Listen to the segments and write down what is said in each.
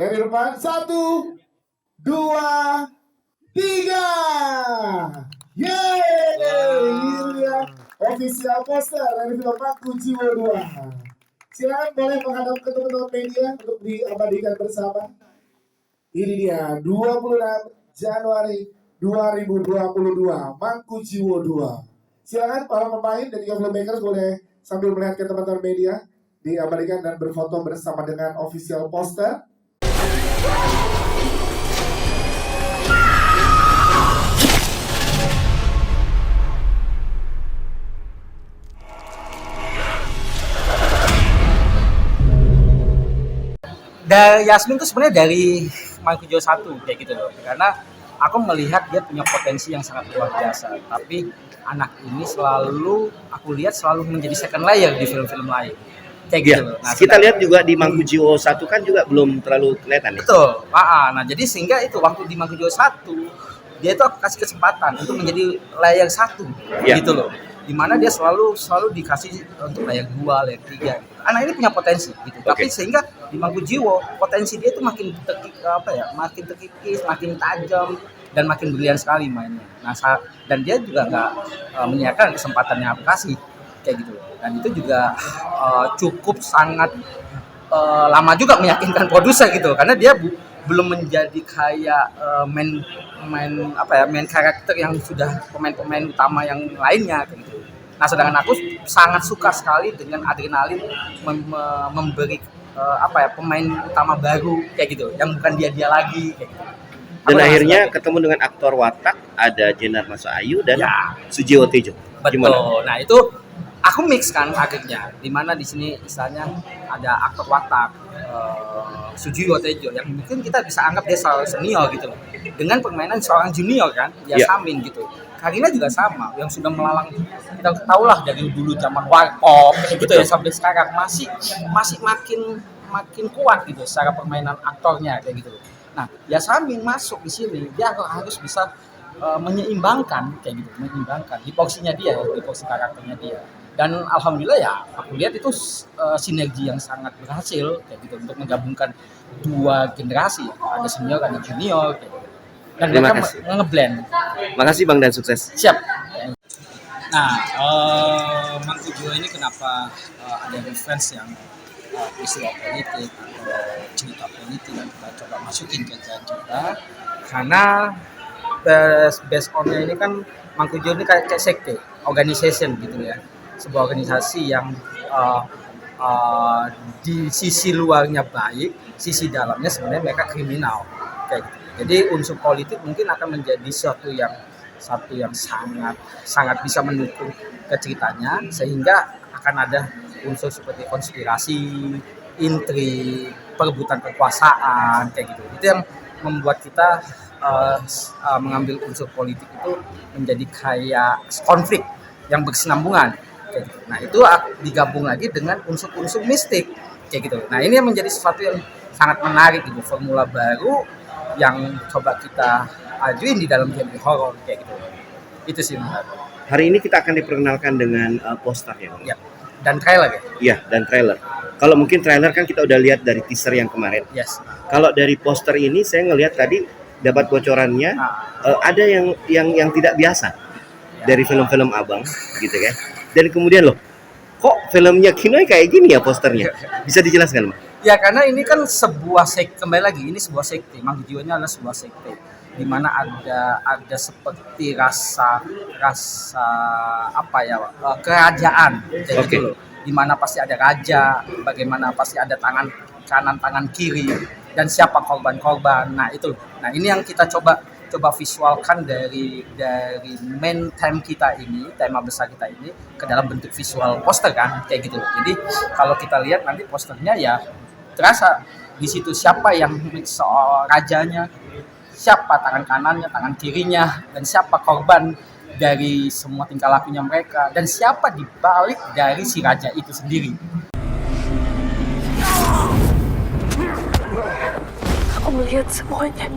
Dari depan, 1, 2, 3. Yeay! Ini dia official poster dari film Mangku Jiwo 2. Silakan boleh menghadap ke teman-teman media untuk diabadikan bersama. Ini dia 26 Januari 2022 Mangku Jiwo 2. Silakan para pemain dan juga filmmakers boleh sambil melihat ke teman-teman media diabadikan dan berfoto bersama dengan official poster. Yasmin tuh sebenarnya dari Mangku Jiwo 1 kayak gitu loh. Karena aku melihat dia punya potensi yang sangat luar biasa. Tapi anak ini selalu aku lihat selalu menjadi second layer di film-film lain. Kayak gitu loh. Nah, kita lihat juga di Mangku Jiwo 1 kan juga belum terlalu kelihatan ya. Betul. Nah, jadi sehingga itu waktu di Mangku Jiwo 1 dia itu aku kasih kesempatan untuk menjadi layer 1 gitu loh. Dimana dia selalu dikasih untuk layer 2, layer 3 gitu. Anak ini punya potensi gitu. Tapi sehingga di Mangku Jiwo potensi dia itu makin makin terkikis, makin tajam dan makin brilian sekali mainnya. Nah, dan dia juga nggak menyiapkan kesempatannya aku kasih kayak gitu. Dan itu juga cukup sangat lama juga meyakinkan produser gitu karena dia belum menjadi kayak main karakter yang sudah pemain-pemain utama yang lainnya kayak gitu. Nah, sedangkan aku sangat suka sekali dengan adrenalin memberi pemain utama baru kayak gitu yang bukan dia lagi kayak gitu. Dan akhirnya ketemu dengan aktor watak ada Jenar Masayu dan Sujiwo Tejo. Betul. Gimana? Nah, itu aku mix kan akhirnya dimana di sini misalnya ada aktor watak Sujiwo Tejo yang mungkin kita bisa anggap dia seorang senior gitu loh dengan permainan seorang junior kan Samin gitu. Karina juga sama yang sudah melalang kita tahu lah dari dulu zaman Warkop gitu ya sampai sekarang masih makin kuat gitu secara permainan aktornya kayak gitu. Nah, Samin masuk di sini dia harus bisa menyeimbangkan kayak gitu, menyeimbangkan di porsinya dia, di porsi karakternya dia. Dan alhamdulillah ya aku lihat itu sinergi yang sangat berhasil kayak gitu untuk menggabungkan dua generasi, ada senior ada junior kayak gitu. Dan mereka ngeblend. Makasih Bang dan sukses. Siap. Nah, Mangku Jiwo ini kenapa ada reference yang peristiwa politik atau cerita politik yang kita coba masukin ke jalan cerita karena based on-nya ini kan Mangku Jiwo ini kayak sekte, organization gitu ya. Sebuah organisasi yang di sisi luarnya baik, sisi dalamnya sebenarnya mereka kriminal kayak gitu. Jadi unsur politik mungkin akan menjadi satu yang sangat bisa mendukung ke ceritanya sehingga akan ada unsur seperti konspirasi, intrik, perebutan kekuasaan kayak gitu. Itu yang membuat kita mengambil unsur politik itu menjadi kayak konflik yang berkesinambungan kayak gitu. Nah, itu digabung lagi dengan unsur-unsur mistik kayak gitu. Nah, ini yang menjadi sesuatu yang sangat menarik gitu, formula baru yang coba kita ajuin di dalam genre horor kayak gitu. Itu sih menurut. Hari ini kita akan diperkenalkan dengan poster ya. Ya. Dan trailer ya? Iya, dan trailer. Kalau mungkin trailer kan kita udah lihat dari teaser yang kemarin. Yes. Kalau dari poster ini saya ngelihat tadi dapat bocorannya ada yang tidak biasa dari film-film Abang gitu kan. Dan kemudian loh, kok filmnya Kinoy kayak gini ya posternya? Bisa dijelaskan, Mas? Ya, karena ini kan sebuah sekte, kembali lagi ini sebuah sekte. Mangku Jiwo adalah sebuah sekte di mana ada seperti rasa kerajaan kayak gitu loh. Di mana pasti ada raja, bagaimana pasti ada tangan kanan, tangan kiri dan siapa korban-korban. Nah, itu. Nah, ini yang kita coba visualkan dari main tema besar kita ini ke dalam bentuk visual poster kan kayak gitu. Jadi kalau kita lihat nanti posternya ya terasa di situ siapa yang rajanya, siapa tangan kanannya, tangan kirinya, dan siapa korban dari semua tingkah lakunya mereka, dan siapa di balik dari si raja itu sendiri. Aku melihat semuanya.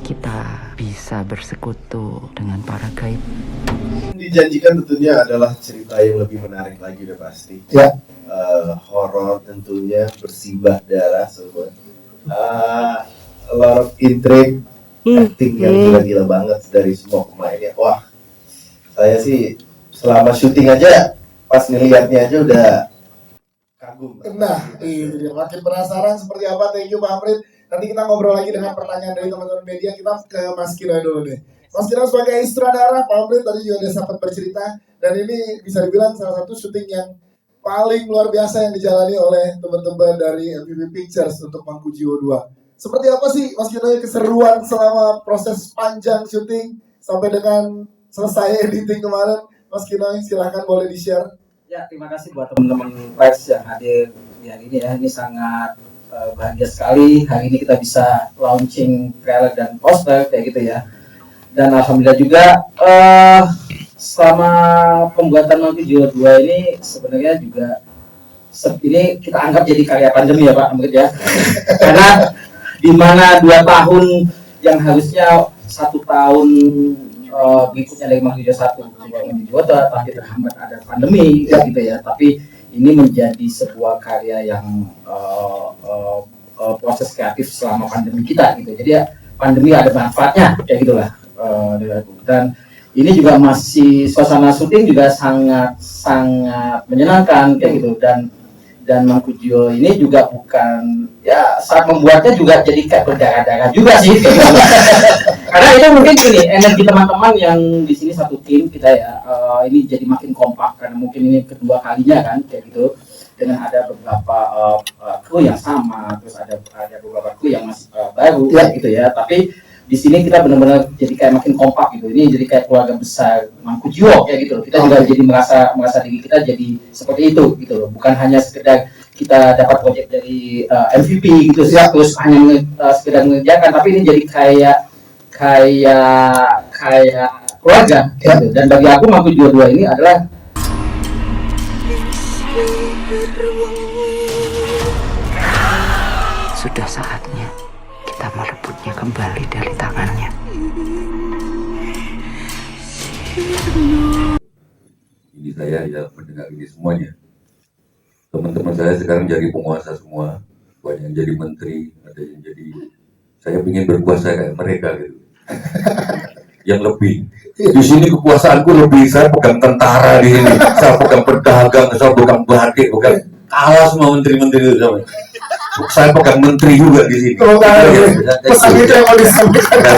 Kita bisa bersekutu dengan para gaib. Dijanjikan tentunya adalah cerita yang lebih menarik lagi udah pasti. Ya, horor tentunya, bersimbah darah semua. A lot of intrigue, acting yang gila-gila banget dari semua pemainnya. Wah, saya sih selama syuting aja, pas ngeliatnya aja udah kagum. Nah, itu dia. Makin penasaran seperti apa. Thank you Pak Amrit. Nanti kita ngobrol lagi dengan pertanyaan dari teman-teman media. Kita ke Mas Kino dulu nih. Mas Kino sebagai sutradara, Pak Amrit tadi juga udah sempat bercerita. Dan ini bisa dibilang salah satu syuting yang paling luar biasa yang dijalani oleh teman-teman dari MVP Pictures untuk Mangku Jiwo 2. Seperti apa sih Mas Kino keseruan selama proses panjang syuting sampai dengan selesai editing kemarin? Mas Kino silahkan boleh di-share. Ya, terima kasih buat teman-teman pers yang hadir di hari ini ya. Ini sangat bahagia sekali. Hari ini kita bisa launching trailer dan poster kayak gitu ya. Dan alhamdulillah juga selama pembuatan Mangku Jiwo 2 ini sebenarnya juga ini kita anggap jadi karya pandemi ya Pak Amrit ya. Karena di mana 2 tahun yang harusnya 1 tahun berikutnya dari Mangku Jiwo 1 Mangku Jiwo 2 tapi terhambat ada pandemi gitu ya. Tapi ini menjadi sebuah karya yang proses kreatif selama pandemi kita gitu. Jadi ya pandemi ada manfaatnya kayak gitulah. Dan ini juga masih suasana syuting juga sangat menyenangkan kayak gitu. Dan Mangku Jiwo ini juga bukan ya saat membuatnya juga jadi kayak berdarah-darah juga sih karena itu mungkin gini energi teman-teman yang di sini satu tim kita ya ini jadi makin kompak karena mungkin ini kedua kalinya kan kayak gitu dengan ada beberapa kru yang sama terus ada beberapa kru yang masih baru ya gitu ya tapi di sini kita benar-benar jadi kayak makin kompak gitu ini jadi kayak keluarga besar Mangku Jiwo kayak gitu kita juga jadi merasa diri kita jadi seperti itu gitu loh bukan hanya sekedar kita dapat proyek dari MVP gitu sih terus hanya sekedar mengerjakan tapi ini jadi kayak keluarga gitu. Dan bagi aku Mangku Jiwo 2 ini adalah Sudah saatnya kita merebutnya kembali dari tangannya. Ini saya ya mendengar ini semuanya. Teman-teman saya sekarang jadi penguasa semua, banyak yang jadi menteri, ada yang jadi. Saya ingin berkuasa kayak mereka gitu. Yang lebih. Di sini kekuasaanku lebih. Saya pegang tentara di sini, saya pegang pedagang, saya pegang batik, bukan kalah semua menteri-menteri itu sama. Saya pegang menteri juga di sini. Pesan itu yang mau disampaikan.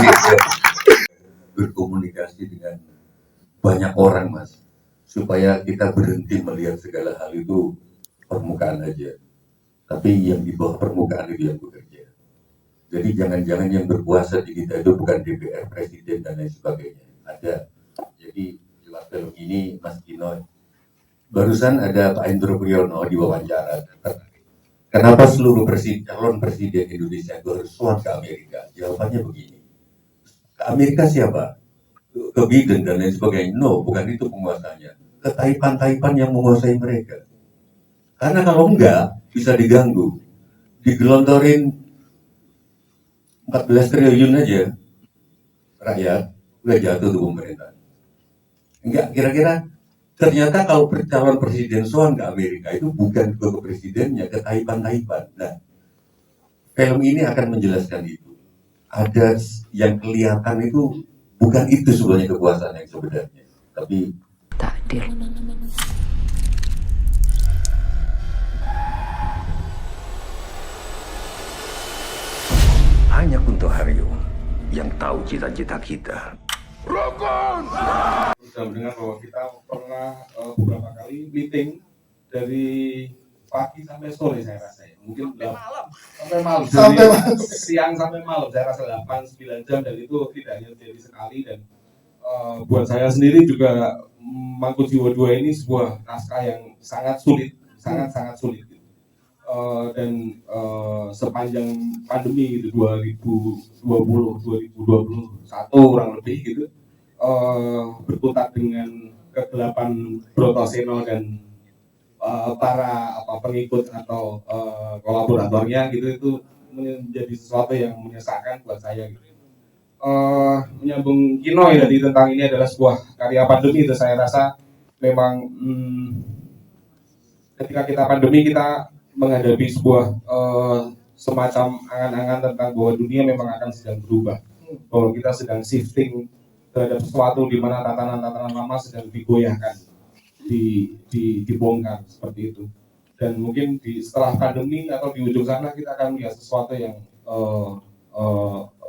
Berkomunikasi dengan banyak orang mas, supaya kita berhenti melihat segala hal itu permukaan aja. Tapi yang di bawah permukaan itu yang bekerja. Jadi jangan-jangan yang berkuasa di kita itu bukan DPR, presiden dan lain sebagainya. Ada. Jadi lewat film ini Mas Kino, barusan ada Pak Endro Priyono di wawancara. Kenapa seluruh calon presiden Indonesia itu harus soan ke Amerika? Jawabannya begini. Ke Amerika siapa? Ke Biden dan lain sebagainya. No, bukan itu penguasanya. Ke Taipan yang menguasai mereka. Karena kalau enggak, bisa diganggu. Digelontorin 14 triliun aja. Rakyat, udah jatuh tuh pemerintah. Enggak, kira-kira ternyata kalau calon presiden soan ke Amerika itu bukan ke presidennya, ke Taipan. Nah, film ini akan menjelaskan itu. Ada yang kelihatan itu bukan itu sebenarnya kekuasaan yang sebenarnya, tapi Takdir. Hanya Kunto Haryo yang tahu cita-cita kita. Sudah mendengar bahwa kita pernah beberapa kali meeting dari pagi sampai sore saya rasa ya. Mungkin sampai malam. Dari siang sampai malam saya rasa 8-9 jam dan itu tidak hanya terjadi sekali dan buat saya sendiri juga Mangku Jiwo 2 ini sebuah naskah yang sangat sulit, sangat sulit. Dan sepanjang pandemi gitu 2020-2021 kurang lebih gitu berkutat dengan kegelapan Brotoseno dan para pengikut atau kolaboratornya gitu itu menjadi sesuatu yang menyesalkan buat saya gitu. Menyambung Kino ya tentang ini adalah sebuah karya pandemi itu saya rasa memang ketika kita pandemi kita menghadapi sebuah semacam angan-angan tentang bahwa dunia memang akan sedang berubah, bahwa kita sedang shifting terhadap sesuatu di mana tatanan-tatanan lama sedang digoyahkan, dibongkar seperti itu. Dan mungkin setelah pandemi atau di ujung sana kita akan melihat sesuatu yang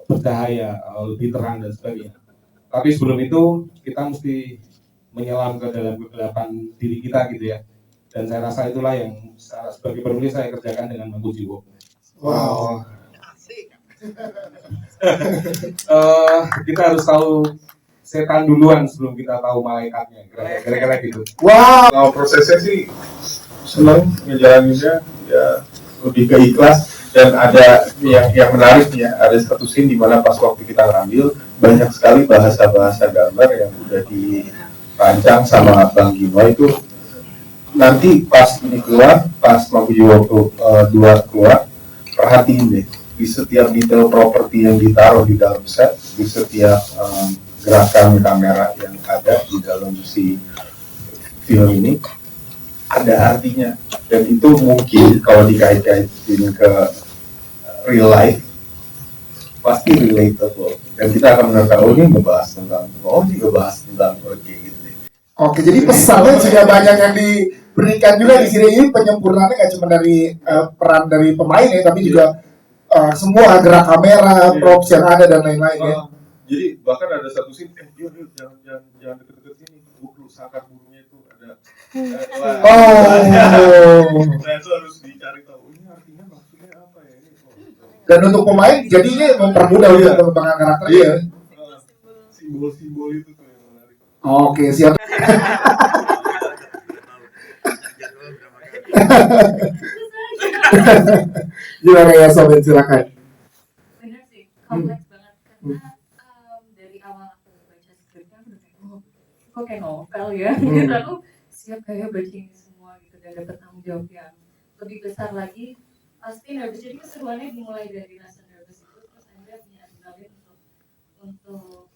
bercahaya, lebih terang dan sebagainya. Tapi sebelum itu kita mesti menyelam ke dalam kegelapan diri kita gitu ya. Dan saya rasa itulah yang sebagai penulis saya kerjakan dengan Mangku Jiwo. Wow. Kita harus tahu setan duluan sebelum kita tahu malaikatnya, kira-kira gitu. Wow. Kalau prosesnya sih seneng ngejalaninnya, ya lebih ke ikhlas. Dan ada yang menarik ya, ada satu scene di mana pas waktu kita ngambil banyak sekali bahasa-bahasa gambar yang udah dirancang sama Bang Gino itu. Nanti pas ini keluar, pas Mangku Jiwo 2 keluar, perhatiin deh di setiap detail properti yang ditaruh di dalam set, di setiap gerakan kamera yang ada di dalam si film ini ada artinya, dan itu mungkin kalau dikait-kaitin ke real life pasti relatable, dan kita akan mengenal oh ini ngebahas tentang kayak gitu. Oke, jadi pesannya juga banyak yang diberikan juga di sini. Ini penyempurnaannya nggak cuma dari peran dari pemain ya, tapi juga semua gerak kamera, props yang ada dan lain-lain ya. Jadi bahkan ada satu scene, yuk jangan deket-deket sini, sangkar burungnya itu ada. Nah itu harus dicari tahu ini artinya maksudnya apa ya ini. Dan untuk pemain jadinya mempermudah untuk pengembangan karakter ya. Simbol-simbol itu tuh yang menarik. Oke, siap. Gimana ya sobat, silakan. Benar sih, kompleks banget karena dari awal aku baca skripnya aku udah kayak kok kayak novel ya. Lalu siap kayak baca ini semua gitu dan dapat tanggung jawab yang lebih besar lagi. Pasti nervous, jadi keseruannya dimulai dari rasa nervous itu, terus Anda punya adrenalin untuk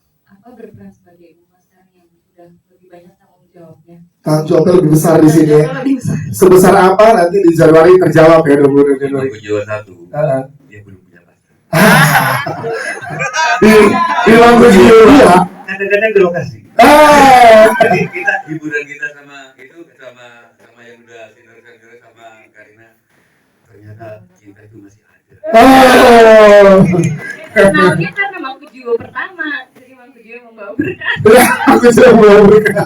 berperan sebagai ibu master yang udah lebih banyak tanggung jawabnya. Tanggung jawabnya lebih besar di sini ya. Sebesar apa nanti di Januari terjawab ya 20 Januari. Mangku Jiwo 1. Dia belum punya pacar. Di Mangku Jiwo ya. Kadang-kadang ke lokasi. Jadi kita hiburan kita sama yang udah senior sama Karina, ternyata cinta itu masih ada. Kenalnya karena Mangku Jiwo pertama, jadi Mangku Jiwo membawa berkah. Aku sudah membawa berkah.